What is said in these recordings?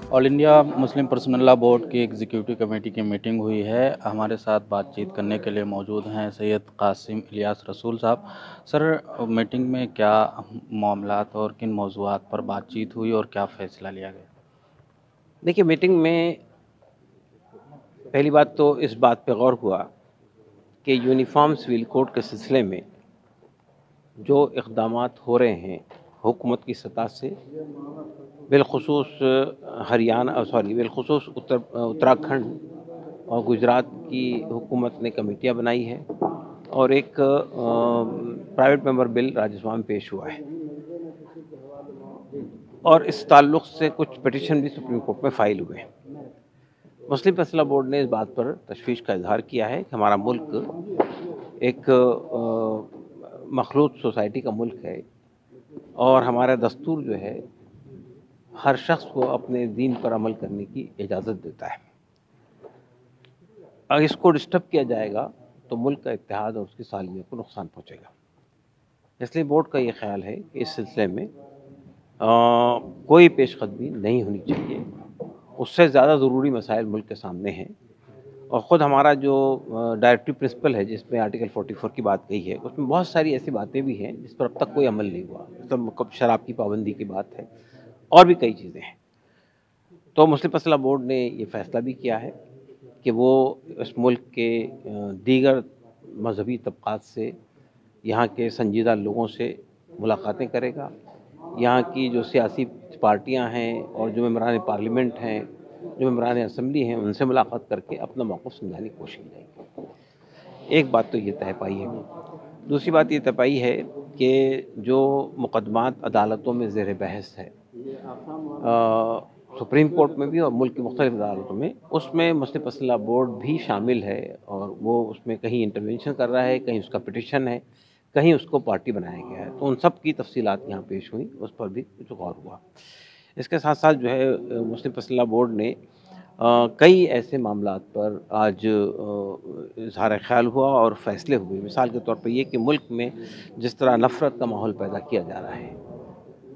All India Muslim personal law board की executive committee की meeting हुई है। हमारे साथ बातचीत करने के लिए मौजूद हैं सैयद कासिम इलियास रसूल साहब। सर, मीटिंग में क्या मामलात और किन मौज़ूआत पर बातचीत हुई और क्या फ़ैसला लिया गया? देखिए, मीटिंग में पहली बात तो इस बात पे गौर हुआ कि यूनिफॉर्म सिविल कोड के सिलसिले में जो इक़दामात हो रहे हैं हुकूमत की सतह से, बिलख़ुसूस बिलख़ुसूस उत्तराखंड और गुजरात की हुकूमत ने कमेटियाँ बनाई है और एक प्राइवेट मेंबर बिल राज्यसभा में पेश हुआ है और इस ताल्लुक़ से कुछ पिटीशन भी सुप्रीम कोर्ट में फ़ाइल हुए हैं। मुस्लिम फैसला बोर्ड ने इस बात पर तशवीश का इजहार किया है कि हमारा मुल्क एक मखलूत सोसाइटी का मुल्क है और हमारा दस्तूर जो है हर शख्स को अपने दीन पर अमल करने की इजाज़त देता है। अगर इसको डिस्टर्ब किया जाएगा तो मुल्क का इत्तेहाद और उसकी सालमियत को नुकसान पहुँचेगा। इसलिए बोर्ड का ये ख्याल है कि इस सिलसिले में कोई पेशकदमी नहीं होनी चाहिए। उससे ज़्यादा ज़रूरी मसाइल मुल्क के सामने हैं और ख़ुद हमारा जो डायरेक्टिव प्रिंसिपल है जिसमें आर्टिकल 44 की बात कही है, उसमें बहुत सारी ऐसी बातें भी हैं जिस पर अब तक कोई अमल नहीं हुआ। मतलब शराब की पाबंदी की बात है और भी कई चीज़ें हैं। तो मुस्लिम फैसला बोर्ड ने ये फ़ैसला भी किया है कि वो इस मुल्क के दीगर मजहबी तबक़ात से, यहाँ के संजीदा लोगों से मुलाकातें करेगा। यहाँ की जो सियासी पार्टियाँ हैं और जो मेंबरान पार्लियामेंट हैं, जो मेंबरान असम्बली हैं, उनसे मुलाकात करके अपना मौक़िफ़ समझाने की कोशिश की जाएगी। एक बात तो ये तय पाई है। दूसरी बात ये तय पाई है कि जो मुक़दमात अदालतों में ज़ेर बहस है, सुप्रीम कोर्ट में भी और मुल्क की मुख्तलिफ़ अदालतों में, उसमें मुस्लिम फैसला बोर्ड भी शामिल है और वो उसमें कहीं इंटरवेंशन कर रहा है, कहीं उसका पिटीशन है, कहीं उसको पार्टी बनाया गया है। तो उन सब की तफसीलात यहाँ पेश हुई, उस पर भी कुछ गौर हुआ। इसके साथ साथ जो है मुस्लिम फैसला बोर्ड ने कई ऐसे मामलात पर आज इज़हार ख़्याल हुआ और फ़ैसले हुए। मिसाल के तौर पे ये कि मुल्क में जिस तरह नफ़रत का माहौल पैदा किया जा रहा है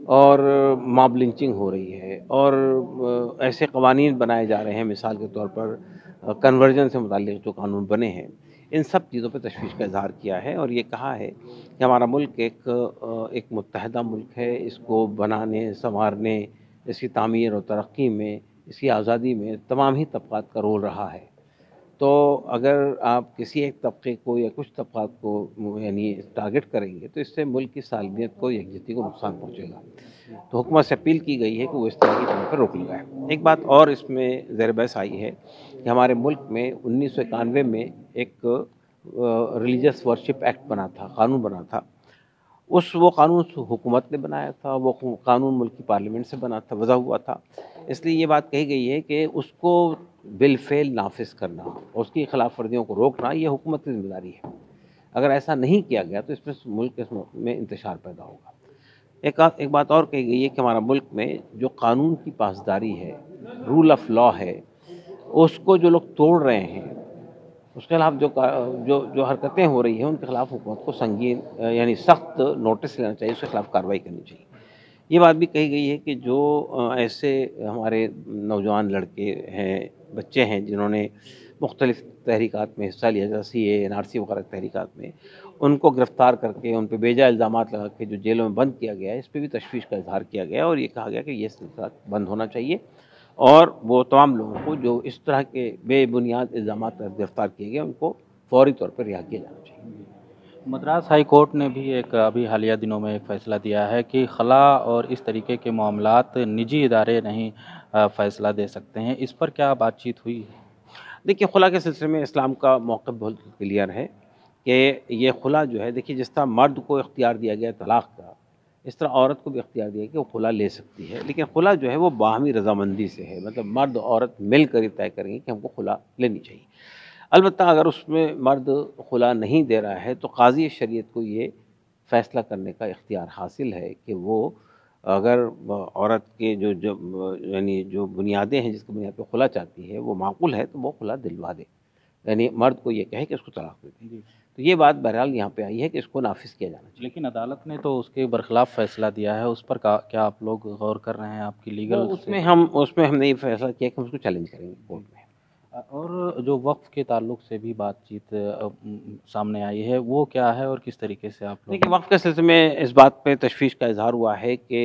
और मॉब लिंचिंग हो रही है और ऐसे क़वानीन बनाए जा रहे हैं, मिसाल के तौर पर कन्वर्जन से मुताल्लिक़ जो कानून बने हैं, इन सब चीज़ों पे तशवीश का इज़हार किया है और ये कहा है कि हमारा मुल्क एक मुत्तहदा मुल्क है। इसको बनाने, सँवारने, इसकी तामीर और तरक्की में, इसकी आज़ादी में तमाम ही तबक़ात का रोल रहा है। तो अगर आप किसी एक तबके को या कुछ तबक़ात को यानी टारगेट करेंगे तो इससे मुल्क की सालमियत को, यकजहती को नुकसान पहुँचेगा। तो हुकूमत से अपील की गई है कि वो इस तरह की चीज़ों पर रोक लगाए। एक बात और इसमें ज़ेर बहस आई है कि हमारे मुल्क में 1991 में एक रिलीजियस वर्शिप एक्ट बना था, कानून बना था। वो कानून हुकूमत ने बनाया था, वो कानून मुल्क की पार्लियामेंट से बना था, वज़ा हुआ था। इसलिए ये बात कही गई है कि उसको बिलफ़ेल नाफ़िज़ करना और उसकी खिलाफ़ वर्जियों को रोकना ये हुकूमत की ज़िम्मेदारी है। अगर ऐसा नहीं किया गया तो इसमें मुल्क में इंतशार पैदा होगा। एक बात और कही गई है कि हमारा मुल्क में जो कानून की पासदारी है, रूल ऑफ़ लॉ है, उसको जो लोग तोड़ रहे हैं, उसके खिलाफ़ जो हरकतें हो रही हैं, उनके खिलाफ़ हुकूमत को संगीन यानी सख्त नोटिस लेना चाहिए, उसके खिलाफ़ कार्रवाई करनी चाहिए। ये बात भी कही गई है कि जो ऐसे हमारे नौजवान लड़के हैं, बच्चे हैं जिन्होंने मुख्तलिफ़ तहरीकात में हिस्सा लिया, जैसे CAA, NRC वगैरह तहरीकात में, उनको गिरफ़्तार करके उन पे बेजा इल्ज़ामात लगा के जो जेलों में बंद किया गया है, इस पे भी तशवीश का इज़हार किया गया और ये कहा गया कि ये सिलसिला बंद होना चाहिए और वो तमाम लोगों को जो इस तरह के बेबुनियाद इल्ज़ामात पर गिरफ़्तार किए गए, उनको फ़ौरी तौर पर रिहा किया जाना चाहिए। मद्रास हाई कोर्ट ने भी एक अभी हालिया दिनों में एक फ़ैसला दिया है कि खला और इस तरीके के मामलात निजी इदारे नहीं फ़ैसला दे सकते हैं। इस पर क्या बातचीत हुई है? देखिए, खुला के सिलसिले में इस्लाम का मौक़िफ़ बहुत क्लियर है कि ये खुला जो है, देखिए जिस तरह मर्द को इख्तियार दिया गया तलाक़ का, इस तरह औरत को भी इख्तियार दिया गया कि वो खुला ले सकती है। लेकिन खुला जो है वो बाहमी रज़ामंदी से है, मतलब मर्द औरत मिलकर ही तय करेंगे कि हमको खुला लेनी चाहिए। अलबत्ता अगर उसमें मर्द खुला नहीं दे रहा है तो काज़ी शरीयत को ये फ़ैसला करने का इख्तियार हासिल है कि वो अगर औरत के यानी जो बुनियादें हैं जिसकी बुनियाद पे खुला चाहती है वो माक़ूल है तो वो खुला दिलवा दे, यानी मर्द को ये कहे कि उसको तलाक़ दे दे। تو یہ بات بہرحال یہاں پہ آئی ہے کہ اس کو نافذ کیا جانا چاہیے۔ لیکن عدالت نے تو اس کے برخلاف فیصلہ دیا ہے، اس پر کیا آپ لوگ غور کر رہے ہیں؟ آپ کی لیگل وہ اس سے میں ہم نے یہ فیصلہ کیا کہ ہم اس کو چیلنج کریں گے کورٹ میں۔ اور جو وقف کے تعلق سے بھی بات چیت سامنے آئی ہے، وہ کیا ہے اور کس طریقے سے آپ لوگ؟ دیکھیے، وقف کے سلسلے میں اس بات پہ تشویش کا اظہار ہوا ہے کہ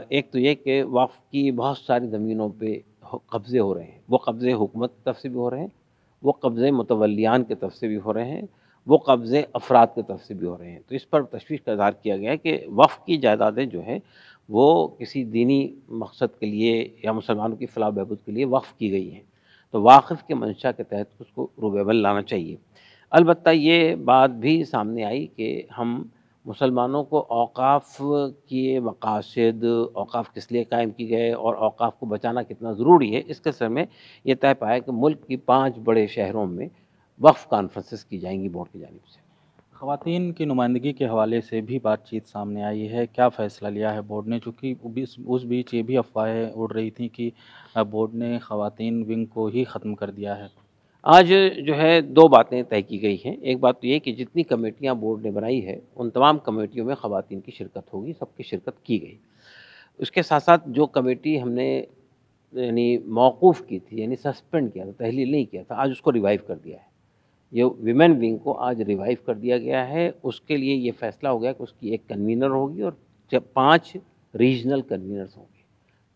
ایک تو یہ کہ وقف کی بہت ساری زمینوں پہ قبضے ہو رہے ہیں، وہ قبضے حکومت کی طرف سے بھی ہو رہے ہیں، وہ قبضے متولیان کی طرف سے بھی ہو رہے ہیں، وہ قبضے افراد کی طرف سے بھی ہو رہے ہیں۔ تو اس پر تشویش کا اظہار کیا گیا ہے کہ وقف کی جائیدادیں جو ہیں وہ کسی دینی مقصد کے لیے یا مسلمانوں کی فلاح و بہبود کے لیے وقف کی گئی ہیں، تو واقف کے منشا کے تحت اس کو رویبل لانا چاہیے۔ البتہ یہ بات بھی سامنے آئی کہ ہم مسلمانوں کو اوقاف کے مقاصد، اوقاف کس لیے قائم کی گئے اور اوقاف کو بچانا کتنا ضروری ہے، اس کے سر میں یہ طے پایا کہ ملک کی 5 بڑے شہروں میں وقف کانفرنسز کی جائیں گی بورڈ کی جانب سے۔ خواتین کی نمائندگی کے حوالے سے بھی بات چیت سامنے آئی ہے، کیا فیصلہ لیا ہے بورڈ نے؟ چونکہ اس بیچ یہ بھی افواہیں اڑ رہی تھیں کہ بورڈ نے خواتین ونگ کو ہی ختم کر دیا ہے۔ آج جو ہے 2 باتیں طے کی گئی ہیں۔ ایک بات تو یہ کہ جتنی کمیٹیاں بورڈ نے بنائی ہے ان تمام کمیٹیوں میں خواتین کی شرکت ہوگی، سب کی شرکت کی گئی۔ اس کے ساتھ ساتھ جو کمیٹی ہم نے یعنی موقوف کی تھی، یعنی سسپینڈ کیا تھا، تحلیل نہیں کیا تھا، آج اس کو ریوائیو کر دیا ہے۔ یہ ویمن ونگ کو آج ریوائیو کر دیا گیا ہے۔ اس کے لیے یہ فیصلہ ہو گیا کہ اس کی ایک کنوینر ہوگی اور 5 ریجنل کنوینرز ہوں گے۔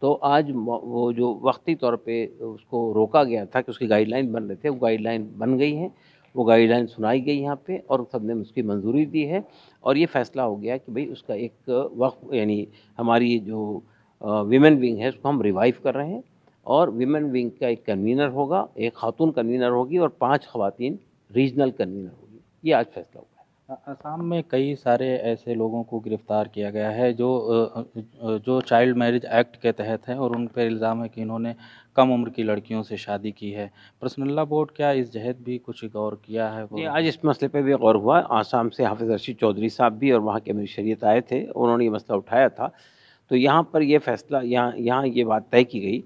تو آج وہ جو وقتی طور پہ اس کو روکا گیا تھا کہ اس کی گائیڈ لائن بن رہے تھے، وہ گائیڈ لائن بن گئی ہیں، وہ گائیڈ لائن سنائی گئی یہاں پہ اور سب نے اس کی منظوری دی ہے، اور یہ فیصلہ ہو گیا کہ بھئی اس کا ایک وقت یعنی ہماری جو ویمن ونگ ہے اس کو ہم ریوائیو کر رہے ہیں، اور ویمن ونگ کا ایک کنوینر ہوگا، ایک خاتون کنوینر ہوگی اور 5 خواتین ریجنل کنوینر ہوگی۔ یہ آج فیصلہ ہوا ہے۔ آسام میں کئی سارے ایسے لوگوں کو گرفتار کیا گیا ہے جو چائلڈ میرج ایکٹ کے تحت ہیں، اور ان پہ الزام ہے کہ انہوں نے کم عمر کی لڑکیوں سے شادی کی ہے۔ پرسنل لا بورڈ کیا اس جہت بھی کچھ غور کیا ہے؟ جی، آج اس مسئلے پہ بھی غور ہوا۔ آسام سے حافظ رشید چودھری صاحب بھی اور وہاں کے امیر شریعت آئے تھے، انہوں نے یہ مسئلہ اٹھایا تھا۔ تو یہاں پر یہ فیصلہ یہاں یہ بات طے کی گئی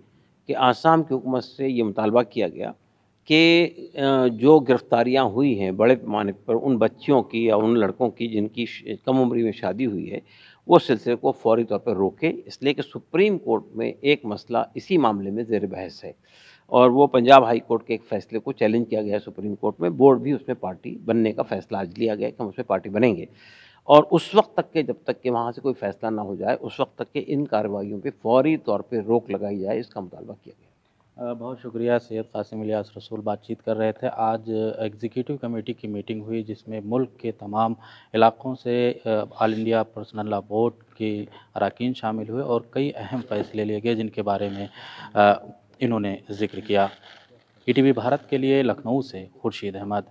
کہ آسام کی حکومت سے یہ مطالبہ کیا گیا کہ جو گرفتاریاں ہوئی ہیں بڑے پیمانے پر ان بچیوں کی یا ان لڑکوں کی جن کی کم عمری میں شادی ہوئی ہے، وہ سلسلے کو فوری طور پر روکے، اس لیے کہ سپریم کورٹ میں ایک مسئلہ اسی معاملے میں زیر بحث ہے، اور وہ پنجاب ہائی کورٹ کے ایک فیصلے کو چیلنج کیا گیا ہے سپریم کورٹ میں۔ بورڈ بھی اس میں پارٹی بننے کا فیصلہ آج لیا گیا کہ ہم اس میں پارٹی بنیں گے، اور اس وقت تک کہ جب تک کہ وہاں سے کوئی فیصلہ نہ ہو جائے اس وقت تک کہ ان کارروائیوں پہ فوری طور پہ روک لگائی جائے، اس کا مطالبہ کیا گیا۔ بہت شکریہ۔ سید قاسم الیاس رسول بات چیت کر رہے تھے۔ آج ایگزیکٹو کمیٹی کی میٹنگ ہوئی جس میں ملک کے تمام علاقوں سے آل انڈیا پرسنل لا بورڈ کے اراکین شامل ہوئے اور کئی اہم فیصلے لیے گئے جن کے بارے میں انہوں نے ذکر کیا۔ ETV بھارت کے لیے لکھنؤ سے خورشید احمد۔